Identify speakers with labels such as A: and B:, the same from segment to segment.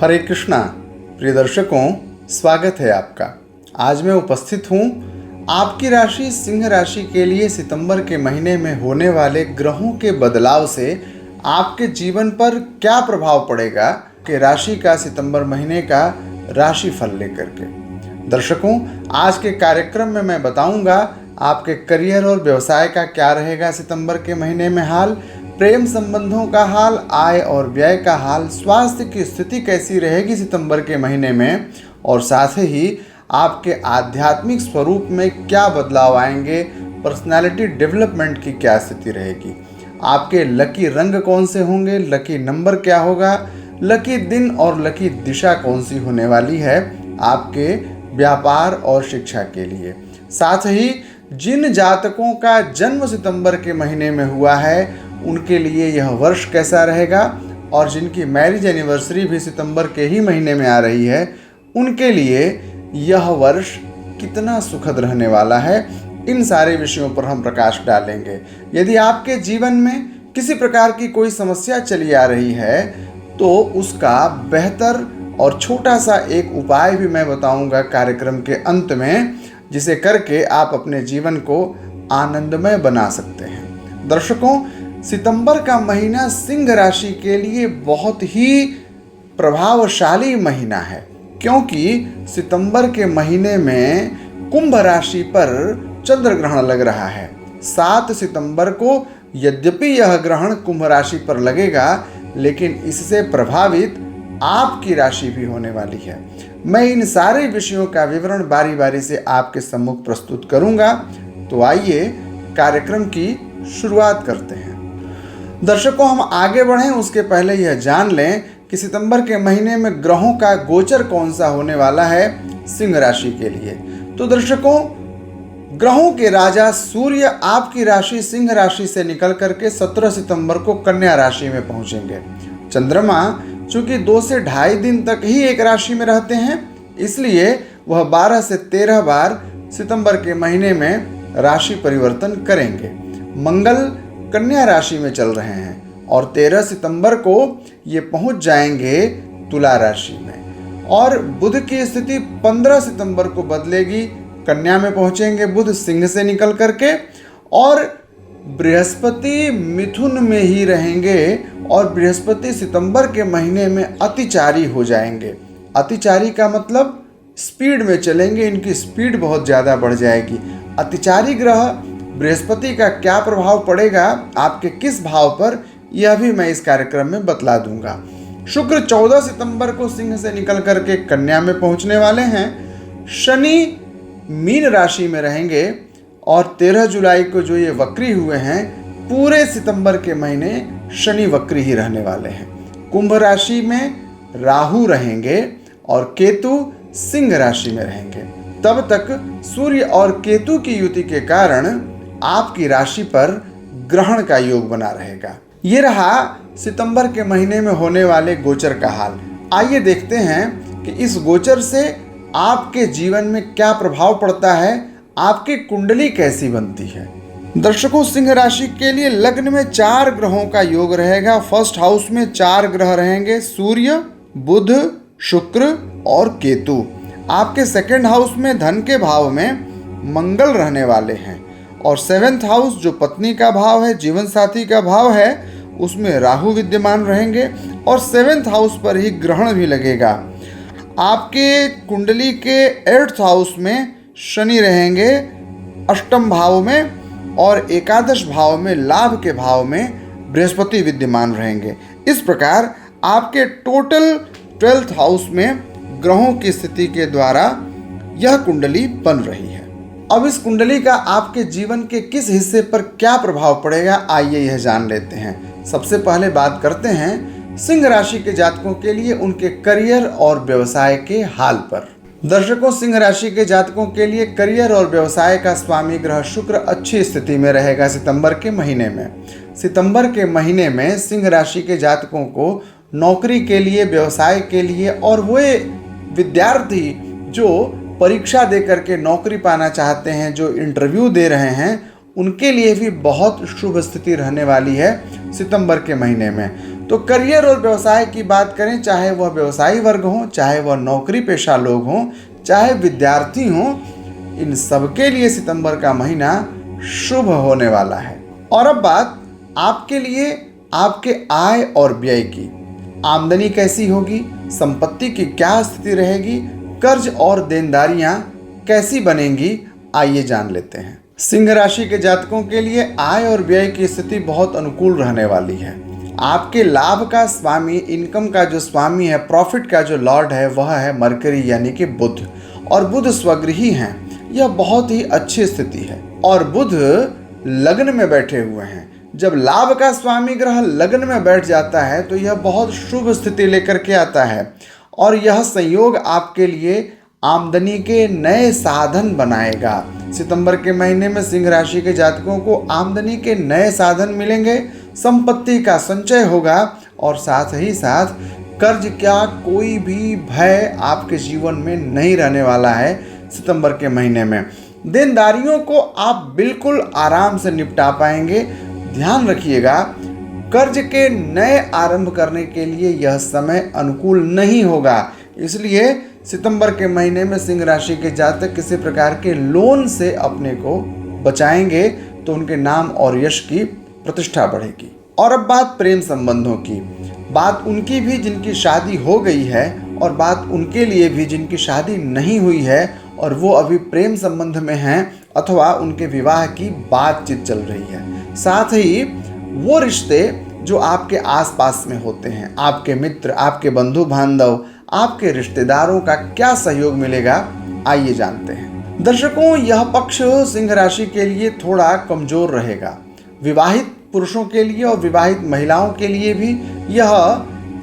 A: हरे कृष्णा। प्रिय दर्शकों, स्वागत है आपका। आज मैं उपस्थित हूँ आपकी राशि सिंह राशि के लिए सितंबर के महीने में होने वाले ग्रहों के बदलाव से आपके जीवन पर क्या प्रभाव पड़ेगा कि राशि का सितंबर महीने का राशि फल लेकर के। दर्शकों, आज के कार्यक्रम में मैं बताऊंगा आपके करियर और व्यवसाय का क्या रहेगा सितंबर के महीने में हाल, प्रेम संबंधों का हाल, आय और व्यय का हाल, स्वास्थ्य की स्थिति कैसी रहेगी सितंबर के महीने में, और साथ ही आपके आध्यात्मिक स्वरूप में क्या बदलाव आएंगे, पर्सनालिटी डेवलपमेंट की क्या स्थिति रहेगी, आपके लकी रंग कौन से होंगे, लकी नंबर क्या होगा, लकी दिन और लकी दिशा कौन सी होने वाली है आपके व्यापार और शिक्षा के लिए। साथ ही जिन जातकों का जन्म सितंबर के महीने में हुआ है उनके लिए यह वर्ष कैसा रहेगा, और जिनकी मैरिज एनिवर्सरी भी सितंबर के ही महीने में आ रही है उनके लिए यह वर्ष कितना सुखद रहने वाला है, इन सारे विषयों पर हम प्रकाश डालेंगे। यदि आपके जीवन में किसी प्रकार की कोई समस्या चली आ रही है तो उसका बेहतर और छोटा सा एक उपाय भी मैं बताऊंगा कार्यक्रम के अंत में, जिसे करके आप अपने जीवन को आनंदमय बना सकते हैं। दर्शकों, सितंबर का महीना सिंह राशि के लिए बहुत ही प्रभावशाली महीना है, क्योंकि सितंबर के महीने में कुंभ राशि पर चंद्र ग्रहण लग रहा है। 7 सितंबर को यद्यपि यह ग्रहण कुंभ राशि पर लगेगा, लेकिन इससे प्रभावित आपकी राशि भी होने वाली है। मैं इन सारे विषयों का विवरण बारी बारी से आपके सम्मुख प्रस्तुत करूंगा। तो आइए कार्यक्रम की शुरुआत करते हैं। दर्शकों, हम आगे बढ़ें उसके पहले यह जान लें कि सितंबर के महीने में ग्रहों का गोचर कौन सा होने वाला है सिंह राशि के लिए। तो दर्शकों, ग्रहों के राजा सूर्य आपकी राशि सिंह राशि से निकल करके 17 सितंबर को कन्या राशि में पहुंचेंगे। चंद्रमा चूंकि 2 से ढाई दिन तक ही एक राशि में रहते हैं, इसलिए वह 12 से 13 बार सितंबर के महीने में राशि परिवर्तन करेंगे। मंगल कन्या राशि में चल रहे हैं और 13 सितंबर को ये पहुंच जाएंगे तुला राशि में, और बुध की स्थिति 15 सितंबर को बदलेगी, कन्या में पहुंचेंगे बुध सिंह से निकल करके, और बृहस्पति मिथुन में ही रहेंगे, और बृहस्पति सितंबर के महीने में अतिचारी हो जाएंगे। अतिचारी का मतलब स्पीड में चलेंगे, इनकी स्पीड बहुत ज़्यादा बढ़ जाएगी। अतिचारी ग्रह बृहस्पति का क्या प्रभाव पड़ेगा आपके किस भाव पर, यह भी मैं इस कार्यक्रम में बतला दूंगा। शुक्र 14 सितंबर को सिंह से निकल करके कन्या में पहुंचने वाले हैं। शनि मीन राशि में रहेंगे, और 13 जुलाई को जो ये वक्री हुए हैं, पूरे सितंबर के महीने शनि वक्री ही रहने वाले हैं। कुंभ राशि में राहु रहेंगे और केतु सिंह राशि में रहेंगे। तब तक सूर्य और केतु की युति के कारण आपकी राशि पर ग्रहण का योग बना रहेगा। ये रहा सितंबर के महीने में होने वाले गोचर का हाल। आइए देखते हैं कि इस गोचर से आपके जीवन में क्या प्रभाव पड़ता है, आपकी कुंडली कैसी बनती है। दर्शकों, सिंह राशि के लिए लग्न में 4 ग्रहों का योग रहेगा। फर्स्ट हाउस में 4 ग्रह रहेंगे, सूर्य, बुध, शुक्र और केतु। आपके सेकंड हाउस में धन के भाव में मंगल रहने वाले हैं, और 7th हाउस जो पत्नी का भाव है, जीवन साथी का भाव है, उसमें राहु विद्यमान रहेंगे, और 7th हाउस पर ही ग्रहण भी लगेगा। आपके कुंडली के 8th हाउस में शनि रहेंगे, अष्टम भाव में, और एकादश भाव में लाभ के भाव में बृहस्पति विद्यमान रहेंगे। इस प्रकार आपके टोटल 12th हाउस में ग्रहों की स्थिति के द्वारा यह कुंडली बन रही है। अब इस कुंडली का आपके जीवन के किस हिस्से पर क्या प्रभाव पड़ेगा, आइए यह जान लेते हैं। सबसे पहले बात करते हैं सिंह राशि के जातकों के लिए उनके करियर और व्यवसाय के हाल पर। दर्शकों, सिंह राशि के जातकों के लिए करियर और व्यवसाय का स्वामी ग्रह शुक्र अच्छी स्थिति में रहेगा सितंबर के महीने में। सितंबर के महीने में सिंह राशि के जातकों को नौकरी के लिए, व्यवसाय के लिए, और वे विद्यार्थी जो परीक्षा दे करके नौकरी पाना चाहते हैं, जो इंटरव्यू दे रहे हैं, उनके लिए भी बहुत शुभ स्थिति रहने वाली है सितंबर के महीने में। तो करियर और व्यवसाय की बात करें, चाहे वह व्यवसायी वर्ग हो, चाहे वह नौकरी पेशा लोग हों, चाहे विद्यार्थी हों, इन सबके लिए सितंबर का महीना शुभ होने वाला है। और अब बात आपके लिए आपके आय और व्यय की। आमदनी कैसी होगी, संपत्ति की क्या स्थिति रहेगी, कर्ज और देनदारियां कैसी बनेंगी, आइए जान लेते हैं। सिंह राशि के जातकों के लिए आय और व्यय की स्थिति बहुत अनुकूल रहने वाली है। आपके लाभ का स्वामी, इनकम का जो स्वामी है, प्रॉफिट का जो लॉर्ड है, वह है मरकरी यानी कि बुध, और बुध स्वगृही हैं। यह बहुत ही अच्छी स्थिति है और बुध लग्न में बैठे हुए हैं। जब लाभ का स्वामी ग्रह लग्न में बैठ जाता है तो यह बहुत शुभ स्थिति लेकर के आता है और यह संयोग आपके लिए आमदनी के नए साधन बनाएगा। सितंबर के महीने में सिंह राशि के जातकों को आमदनी के नए साधन मिलेंगे, संपत्ति का संचय होगा और साथ ही साथ कर्ज का कोई भी भय आपके जीवन में नहीं रहने वाला है। सितंबर के महीने में देनदारियों को आप बिल्कुल आराम से निपटा पाएंगे। ध्यान रखिएगा, कर्ज के नए आरंभ करने के लिए यह समय अनुकूल नहीं होगा, इसलिए सितंबर के महीने में सिंह राशि के जातक किसी प्रकार के लोन से अपने को बचाएंगे तो उनके नाम और यश की प्रतिष्ठा बढ़ेगी। और अब बात प्रेम संबंधों की। बात उनकी भी जिनकी शादी हो गई है और बात उनके लिए भी जिनकी शादी नहीं हुई है और वो अभी प्रेम संबंध में हैं अथवा उनके विवाह की बातचीत चल रही है। साथ ही वो रिश्ते जो आपके आसपास में होते हैं, आपके मित्र, आपके बंधु बांधव, आपके रिश्तेदारों का क्या सहयोग मिलेगा, आइए जानते हैं। दर्शकों, यह पक्ष सिंह राशि के लिए थोड़ा कमजोर रहेगा। विवाहित पुरुषों के लिए और विवाहित महिलाओं के लिए भी यह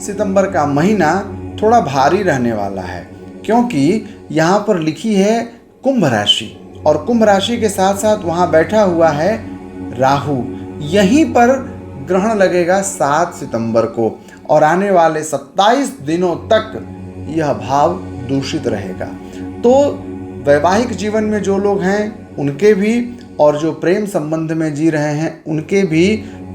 A: सितंबर का महीना थोड़ा भारी रहने वाला है, क्योंकि यहाँ पर लिखी है कुंभ राशि और कुंभ राशि के साथ साथ वहाँ बैठा हुआ है राहु। यहीं पर ग्रहण लगेगा 7 सितंबर को और आने वाले 27 दिनों तक यह भाव दूषित रहेगा। तो वैवाहिक जीवन में जो लोग हैं उनके भी और जो प्रेम संबंध में जी रहे हैं उनके भी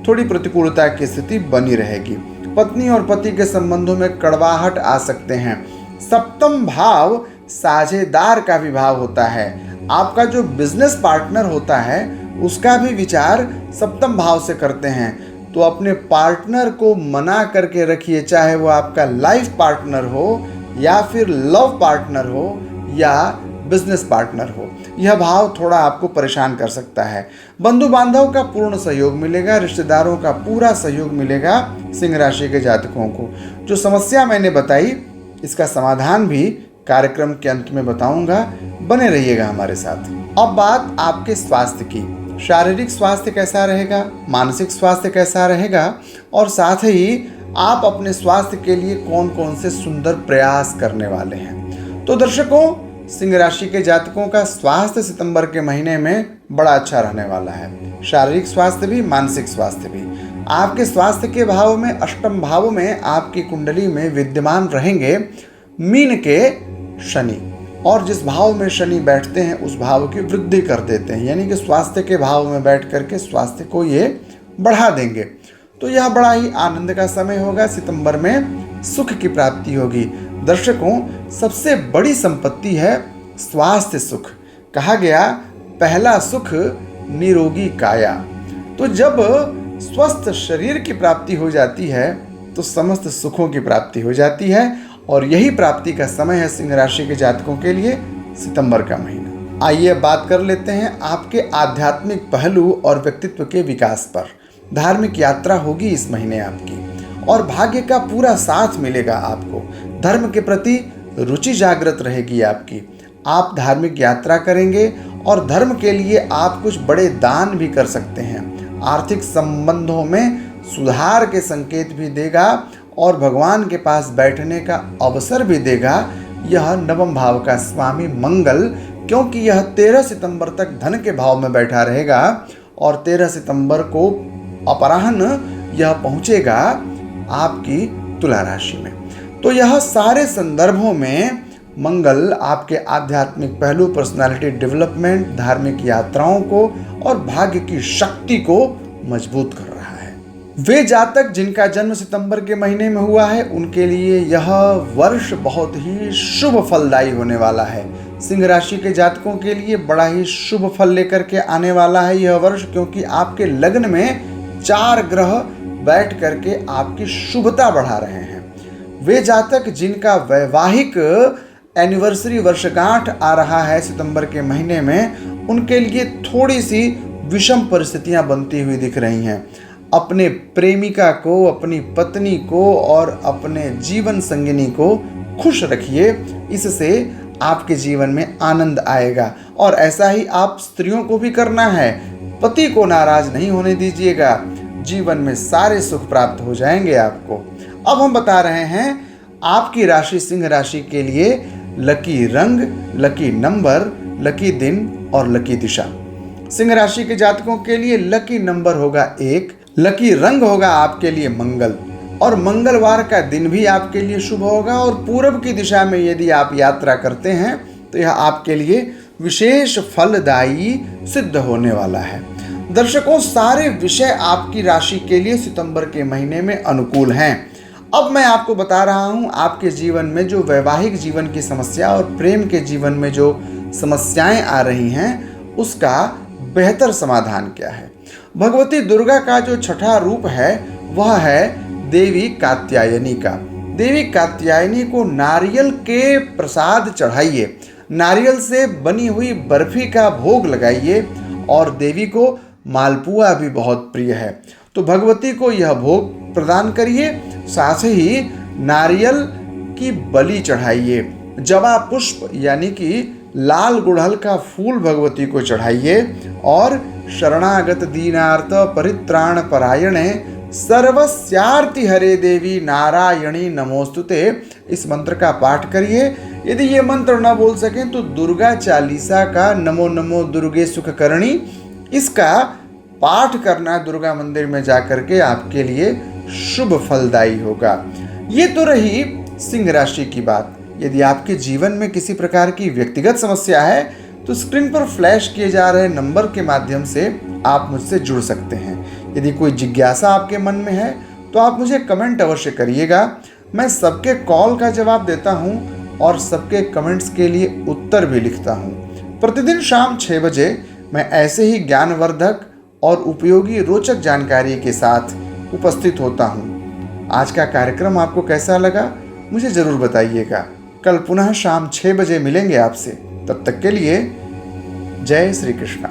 A: थोड़ी प्रतिकूलता की स्थिति बनी रहेगी। पत्नी और पति के संबंधों में कड़वाहट आ सकते हैं। सप्तम भाव साझेदार का भी भाव होता है। आपका जो बिजनेस पार्टनर होता है उसका भी विचार सप्तम भाव से करते हैं, तो अपने पार्टनर को मना करके रखिए, चाहे वो आपका लाइफ पार्टनर हो या फिर लव पार्टनर हो या बिजनेस पार्टनर हो। यह भाव थोड़ा आपको परेशान कर सकता है। बंधु बांधव का पूर्ण सहयोग मिलेगा, रिश्तेदारों का पूरा सहयोग मिलेगा। सिंह राशि के जातकों को जो समस्या मैंने बताई इसका समाधान भी कार्यक्रम के अंत में बताऊंगा, बने रहिएगा हमारे साथ। अब बात आपके स्वास्थ्य की। शारीरिक स्वास्थ्य कैसा रहेगा, मानसिक स्वास्थ्य कैसा रहेगा और साथ ही आप अपने स्वास्थ्य के लिए कौन कौन से सुंदर प्रयास करने वाले हैं। तो दर्शकों, सिंह राशि के जातकों का स्वास्थ्य सितंबर के महीने में बड़ा अच्छा रहने वाला है। शारीरिक स्वास्थ्य भी, मानसिक स्वास्थ्य भी। आपके स्वास्थ्य के भाव में, अष्टम भाव में आपकी कुंडली में विद्यमान रहेंगे मीन के शनि, और जिस भाव में शनि बैठते हैं उस भाव की वृद्धि कर देते हैं, यानी कि स्वास्थ्य के भाव में बैठ करके स्वास्थ्य को ये बढ़ा देंगे। तो यह बड़ा ही आनंद का समय होगा। सितंबर में सुख की प्राप्ति होगी। दर्शकों, सबसे बड़ी संपत्ति है स्वास्थ्य सुख। कहा गया पहला सुख निरोगी काया। तो जब स्वस्थ शरीर की प्राप्ति हो जाती है तो समस्त सुखों की प्राप्ति हो जाती है और यही प्राप्ति का समय है सिंह राशि के जातकों के लिए सितंबर का महीना। आइए बात कर लेते हैं आपके आध्यात्मिक पहलू और व्यक्तित्व के विकास पर। धार्मिक यात्रा होगी इस महीने आपकी और भाग्य का पूरा साथ मिलेगा आपको। धर्म के प्रति रुचि जागृत रहेगी आपकी। आप धार्मिक यात्रा करेंगे और धर्म के लिए आप कुछ बड़े दान भी कर सकते हैं। आर्थिक संबंधों में सुधार के संकेत भी देगा और भगवान के पास बैठने का अवसर भी देगा यह नवम भाव का स्वामी मंगल, क्योंकि यह 13 सितंबर तक धन के भाव में बैठा रहेगा और 13 सितंबर को अपराह्न यह पहुंचेगा आपकी तुला राशि में। तो यह सारे संदर्भों में मंगल आपके आध्यात्मिक पहलू, पर्सनालिटी डेवलपमेंट, धार्मिक यात्राओं को और भाग्य की शक्ति को मजबूत कर रहा है। वे जातक जिनका जन्म सितंबर के महीने में हुआ है उनके लिए यह वर्ष बहुत ही शुभ फलदायी होने वाला है। सिंह राशि के जातकों के लिए बड़ा ही शुभ फल लेकर के आने वाला है यह वर्ष, क्योंकि आपके लग्न में 4 ग्रह बैठ करके आपकी शुभता बढ़ा रहे हैं। वे जातक जिनका वैवाहिक एनिवर्सरी वर्षगांठ आ रहा है सितंबर के महीने में, उनके लिए थोड़ी सी विषम परिस्थितियां बनती हुई दिख रही हैं। अपने प्रेमिका को, अपनी पत्नी को और अपने जीवन संगिनी को खुश रखिए, इससे आपके जीवन में आनंद आएगा। और ऐसा ही आप स्त्रियों को भी करना है। पति को नाराज नहीं होने दीजिएगा, जीवन में सारे सुख प्राप्त हो जाएंगे आपको। अब हम बता रहे हैं आपकी राशि सिंह राशि के लिए लकी रंग, लकी नंबर, लकी दिन और लकी दिशा। सिंह राशि के जातकों के लिए लकी नंबर होगा 1, लकी रंग होगा आपके लिए मंगल, और मंगलवार का दिन भी आपके लिए शुभ होगा। और पूर्व की दिशा में यदि आप यात्रा करते हैं तो यह आपके लिए विशेष फलदायी सिद्ध होने वाला है। दर्शकों, सारे विषय आपकी राशि के लिए सितंबर के महीने में अनुकूल हैं। अब मैं आपको बता रहा हूं आपके जीवन में जो वैवाहिक जीवन की समस्या और प्रेम के जीवन में जो समस्याएं आ रही हैं उसका बेहतर समाधान क्या है। भगवती दुर्गा का जो छठा रूप है वह है देवी कात्यायनी का। देवी कात्यायनी को नारियल के प्रसाद चढ़ाइए, नारियल से बनी हुई बर्फी का भोग लगाइए, और देवी को मालपुआ भी बहुत प्रिय है तो भगवती को यह भोग प्रदान करिए। साथ ही नारियल की बलि चढ़ाइए, जवा पुष्प यानी कि लाल गुड़हल का फूल भगवती को चढ़ाइए, और शरणागत दीनार्थ परित्राण परायणे सर्वस्यार्ति हरे देवी नारायणी नमोस्तुते इस मंत्र का पाठ करिए। यदि ये मंत्र न बोल सकें तो दुर्गा चालीसा का नमो नमो दुर्गे सुख करणी, इसका पाठ करना दुर्गा मंदिर में जाकर के आपके लिए शुभ फलदायी होगा। ये तो रही सिंह राशि की बात। यदि आपके जीवन में किसी प्रकार की व्यक्तिगत समस्या है तो स्क्रीन पर फ्लैश किए जा रहे नंबर के माध्यम से आप मुझसे जुड़ सकते हैं। यदि कोई जिज्ञासा आपके मन में है तो आप मुझे कमेंट अवश्य करिएगा। मैं सबके कॉल का जवाब देता हूं और सबके कमेंट्स के लिए उत्तर भी लिखता हूं। प्रतिदिन शाम 6 बजे मैं ऐसे ही ज्ञानवर्धक और उपयोगी रोचक जानकारी के साथ उपस्थित होता हूं। आज का कार्यक्रम आपको कैसा लगा मुझे ज़रूर बताइएगा। कल पुनः शाम 6 बजे मिलेंगे आपसे। तब तक के लिए जय श्री कृष्णा।